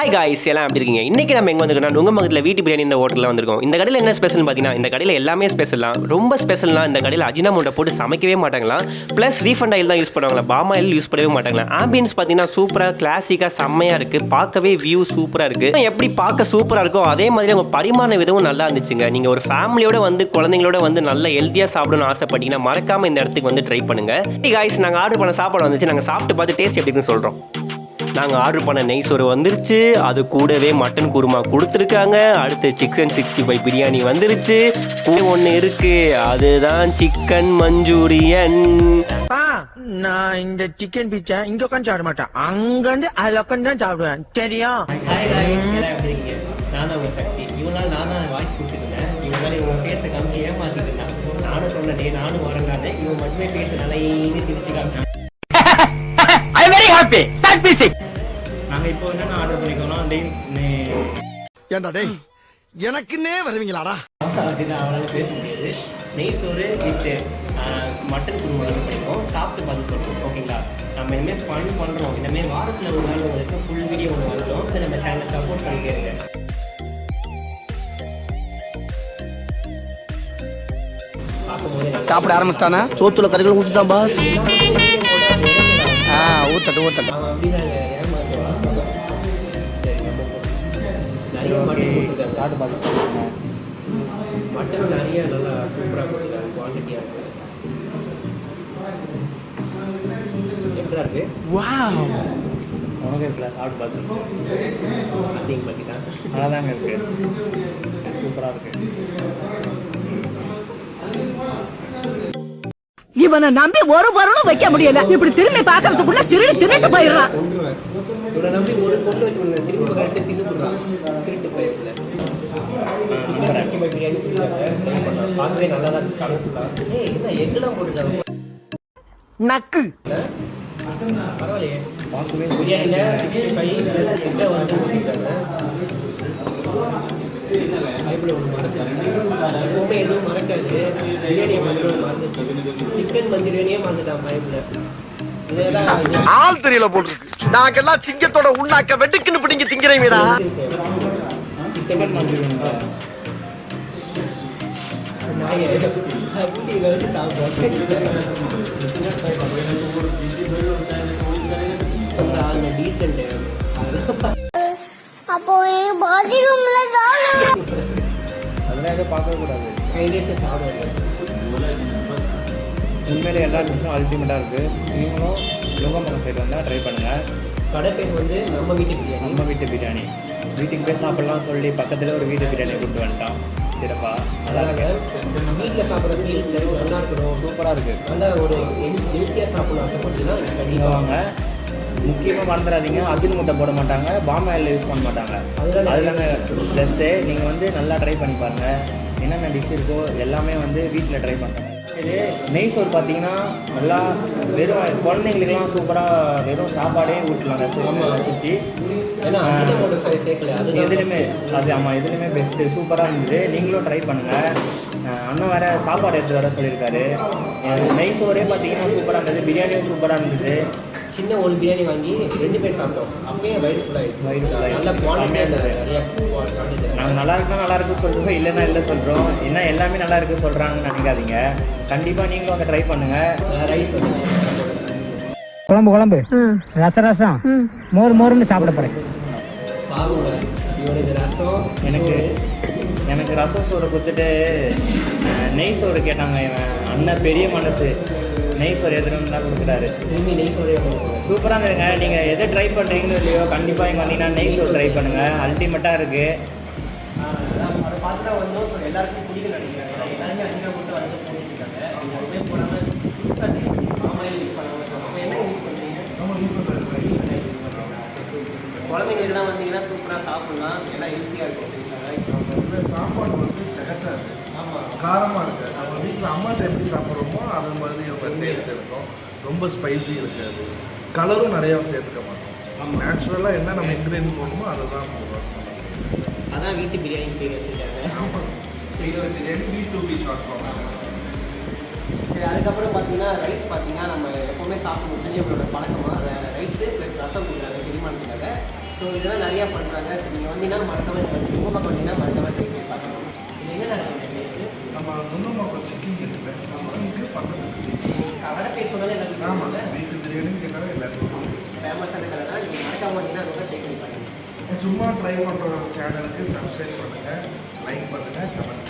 Hi guys, எல்லாம் எப்படி இருக்கீங்க? இன்றைக்கி நம்ம எங்கே வந்திருக்கோம்? நுங்கம்பக்கத்தில் வீட்டு பிரியாணி இந்த ஹோட்டலில் வந்திருக்கோம். இந்த கடையில் என்ன ஸ்பெஷல்னு பார்த்தீங்கன்னா, இந்த கடையில் எல்லாமே ஸ்பெஷல்லாம். ரொம்ப ஸ்பெஷல்னா இந்த கடையில் அஜினாமோட்டோ போட்டு சமைக்கவே மாட்டாங்களாம். ப்ளஸ் ரீஃபண்ட் ஆயில் தான் யூஸ் பண்ணுவாங்களா, பாம் ஆயில் யூஸ் பண்ணவே மாட்டாங்களா. ஆம்பியன்ஸ் பார்த்தீங்கன்னா சூப்பராக கிளாசிக்காக செம்மையாக இருக்குது. பார்க்கவே வியூ சூப்பராக இருக்குது. எப்படி பார்க்க சூப்பராக இருக்கோ அதே மாதிரி அவங்க பரிமாறின விதமும் நல்லா இருந்துச்சுங்க. நீங்கள் ஒரு ஃபேமிலியோட வந்து குழந்தைங்களோட வந்து நல்ல ஹெல்த்தியாக சாப்பிடணும்னு ஆசைப்பட்டீங்கன்னா மறக்காமல் இந்த இடத்துக்கு வந்து ட்ரை பண்ணுங்கள். காய்ஸ், நாங்கள் ஆர்டர் பண்ண சாப்பாடு வந்துச்சு. நாங்கள் சாப்பிட்டு பார்த்து டேஸ்ட் எப்படி இருக்குன்னு சொல்கிறோம். நாங்கள் ஆர்டர் பண்ண நெய் சோறு வந்துருச்சு. அது கூடவே மட்டன் குருமா கொடுத்துருக்காங்க. அடுத்து சிக்கன் 65 பிரியாணி வந்துருச்சு. ஒன்று இருக்கு, அதுதான் சிக்கன் மஞ்சூரியன். நான் இந்த சிக்கன் பீச்சா இங்க உட்காந்து சாப்பிட மாட்டேன், அங்க வந்து அதுல உட்காந்து தான் சாப்பிடுவேன். சரியா? நான் தான் உங்க சக்தி. இவங்களால நான் தான் வாய்ஸ் கொடுத்துருந்தேன். இவங்களால இவங்க பேச காமிச்சு ஏமாத்திட்டு இருந்தான். நானும் சொன்னே நானும் வரங்கானே. இவங்க மட்டுமே பேச நல்லா சிரிச்சு காமிச்சான். நாங்க இப்போ என்னென்ன ஆர்டர் பண்ணிக்கோம்? ஏண்டா டேய், எனக்குன்னே வருவீங்களாடா? அவனால பேச முடியாது. நெய் சோறு வித் மட்டன் குருமா பண்ணிப்போம். சாப்பிட்டு பார்த்து சொல்லுவோம். ஓகேங்களா? நம்ம இனிமேல் ஃபன் பண்ணுறோம். இனிமேல் வாரத்தில் ஒரு நாள் உங்களுக்கு ஃபுல் வீடியோ ஒன்று வந்துடும். அதை நம்ம சேனலை சப்போர்ட் பண்ணிக்கிறேங்க. சாப்பிட ஆரம்பிச்சிட்டானா? சோத்துல கறிகள் ஊற்றிட்டான் பாஸ். ஊத்தட்டு மட்டன் நிறைய நல்லா சூப்பராக கொடுத்துருக்காரு. குவான்டிட்டியாக இருக்கு. எப்படா இருக்கு? உனக்கு இருக்குல்ல, சாப்பிட்டு பார்த்து அசிங்க பார்த்துட்டான். நல்லா தாங்க இருக்கு, சூப்பராக இருக்கு. இவனை நம்பி ஒரு பொருளும் வைக்க முடியல. இப்படி திரும்பி பாக்கிறதுக்குள்ள திருட்டு போயிடறான். இவனை நம்பி ஒரு பொருள் வைக்க திரும்பி கழுத்து தின்னுடுறான். திருட்டு போயிடல. சிக்கன் 65 பிரியாணி சொல்லியிருக்காங்க. பார்க்கவே நல்லா தான் கலர்ஃபுல்லாக. என்ன எங்கெல்லாம் போட்டுருக்காங்க நக்கு. பரவாயில்லையே, பார்க்கவே பிரியாணியில் 65 ப்ளஸ் எங்கே வந்து போட்டிருக்காங்க. பைப்பில் ஒன்று மறந்துச்சு. எப்பவுமே எதுவும் மறக்காது. பிரியாணியை மறந்துச்சு. சிக்கன் மஞ்சூரியனே மறந்துட்டான் பைப்பில். இதெல்லாம் ஆள் தெரியல போட்டுருக்கு. நாங்கெல்லாம் சிங்கத்தோட உண்ணாக்க வெட்டுக்குன்னு பிடிங்க திங்கிறீங்கடா. சிக்கன் மஞ்சூரியன் நாயை ஊட்டியில் வச்சு சாப்பிடுவோம். அந்த டீசென்ட்டு அப்போ பாதிக்கும்ல தான். அதெல்லாம் எதுவும் பார்க்கக்கூடாது. கையிலேட்டு சாப்பிடுவாங்க. உண்மையிலே எல்லா டிஷ்ஷும் அல்டிமேட்டாக இருக்குது. நீங்களும் நுங்கம்பக்கம் சைடு வந்தால் ட்ரை பண்ணுங்கள். கடை பேர் வந்து நம்ம வீட்டு பிரியாணி. நம்ம வீட்டு பிரியாணி. வீட்டுக்கு போய் சாப்பிட்லாம் சொல்லி பக்கத்தில் ஒரு வீட்டு பிரியாணி கொண்டு வந்துட்டான். சிறப்பா அதாங்க வீட்டில் சாப்பிட்ற ஃபீல் ப்ளஸ் நல்லா இருக்கணும். சூப்பராக இருக்குது. நல்லா ஒரு ஹெல்த்தியாக சாப்பிடணும் ஆசைப்பட்டீங்கன்னா நீங்கள் வாங்க. முக்கியமாக மறந்துடாதீங்க, அஜினமோட்டோ போட மாட்டாங்க, பாம் ஆயில் யூஸ் பண்ண மாட்டாங்க. அதுதாங்க ப்ளஸ்ஸு. நீங்கள் வந்து நல்லா ட்ரை பண்ணி பாருங்கள். என்னென்ன டிஷ் இருக்கோ எல்லாமே வந்து வீட்டில் ட்ரை பண்ணுறாங்க. இது நெய் சோறு பார்த்தீங்கன்னா நல்லா வெறும் குழந்தைங்களுக்கெல்லாம் சூப்பராக வெறும் சாப்பாடே ஊட்டலாம். ரசிச்சு ஏன்னா அஜினமோட்டோ சேர்க்கல. அது எதுலையுமே அது ஆமாம், எதுலையுமே பெஸ்ட்டு. சூப்பராக இருந்தது. நீங்களும் ட்ரை பண்ணுங்கள். அண்ணன் வேறு சாப்பாடு எடுத்து வர சொல்லியிருக்காரு. நெய் சோறே பார்த்தீங்கன்னா சூப்பராக இருந்தது. பிரியாணியும் சூப்பராக இருந்தது. சின்ன ஒரு பிரியாணி வாங்கி 2 பேர் சாப்பிட்டோம். அப்பயே வயிறு ஃபுல்லாகிடுச்சு. நல்ல குவாலிட்டியாக இருந்தது. நிறைய குவாலிட்டி. நாங்கள் நல்லா இருக்குன்னா நல்லா இருக்கு சொல்கிறோம், இல்லைன்னா இல்லை சொல்கிறோம். என்ன எல்லாமே நல்லா இருக்குது சொல்கிறாங்கன்னு நினைக்காதீங்க. கண்டிப்பாக நீங்களும் அங்கே ட்ரை பண்ணுங்கள். ரைஸ் வந்து குழம்பு ரசம் மோர்னு சாப்பிட போகிறேன். பாருங்க, இவனுக்கு ரசம். எனக்கு ரசம் சோறு கொடுத்துட்டு நெய் சோறு கேட்டாங்க. இவன் அண்ணன் பெரிய மனசு நெய் சோறு எடுத்துகிட்டு தான் கொடுக்குறாரு. திரும்பி நெய் சோறே சூப்பராக இருங்க. நீங்கள் எதை ட்ரை பண்ணுறீங்கன்னு இல்லையோ கண்டிப்பாக இங்கே வந்தீங்கன்னா நெய் சோறு ட்ரை பண்ணுங்கள். அல்டிமேட்டாக இருக்குது. அதை பார்த்து தான் வந்தோம். எல்லாருக்கும் பிடிக்கும் நினைக்கிறேன். எல்லாருமே அஜினமோட்டோ வந்து போட்டுருக்காங்க. எல்லாருமே போடாமல் பாமாயில் யூஸ் பண்ணாமல். அப்போ என்ன யூஸ் பண்ணுறீங்க? குழந்தைங்களுக்குலாம் வந்தீங்கன்னா சூப்பராக சாப்பிட்லாம். எல்லாம் ஹெல்த்தியாக இருக்கும். சாப்பாடு வந்து திகட்டாது. ஆமாம், காரமாக இருக்குது. நம்ம வீட்டில் அம்மாட்ட எப்படி சாப்பிட்றோமோ அது மாதிரி ஒரு டேஸ்ட் இருக்கும். ரொம்ப ஸ்பைசி இருக்காது. கலரும் நிறையா சேர்த்துக்க மாட்டோம். நேச்சுரலாக என்ன நம்ம இன்க்ரீடியன்ட் போடணுமோ அதை தான் போடுறோம். அதான் வீட்டு பிரியாணி பேர் வச்சுருக்காங்க. ஆமாம், செய்கிற பிரியாணி V2B ஷார்ட் ஃபார்ம். சரி, அதுக்கப்புறம் பார்த்தீங்கன்னா ரைஸ் பார்த்தீங்கன்னா நம்ம எப்போவுமே சாப்பிட முடிச்சு நம்மளோட பழக்கமாக ரைஸு ப்ளஸ் ரசம் கொடுக்குறாங்க செரிமானத்துக்காக. ஸோ இதெல்லாம் நிறையா பண்ணுறாங்க. ஸோ நீங்கள் வந்தீங்கன்னா மறக்காமல் உங்கள் பக்கம் வந்தீங்கன்னா மறக்காமல் ட்ரை பண்ணி பார்க்கலாம். இது என்ன நடக்குது பிளேஸு? நம்ம நுங்கம்பாக்கம் சிக்கன் இருக்குல்ல, சிக்கனுக்கு பக்கத்துக்கு கடை பேர் சொன்னாலே எல்லாருக்கும் ஆமாம், தெரியும்ல. வீட்டு பிரியாணின்னு கேட்டாலே எல்லாருக்கும் ஃபேமஸான கடை தான். நீங்கள் மறக்காமல் வந்தீங்கன்னா ரொம்ப ட்ரை பண்ணி பாருங்கள். சும்மா ட்ரை பண்ணுற சேனலுக்கு சப்ஸ்கிரைப் பண்ணுங்கள், லைக் பண்ணுங்கள், கமெண்ட்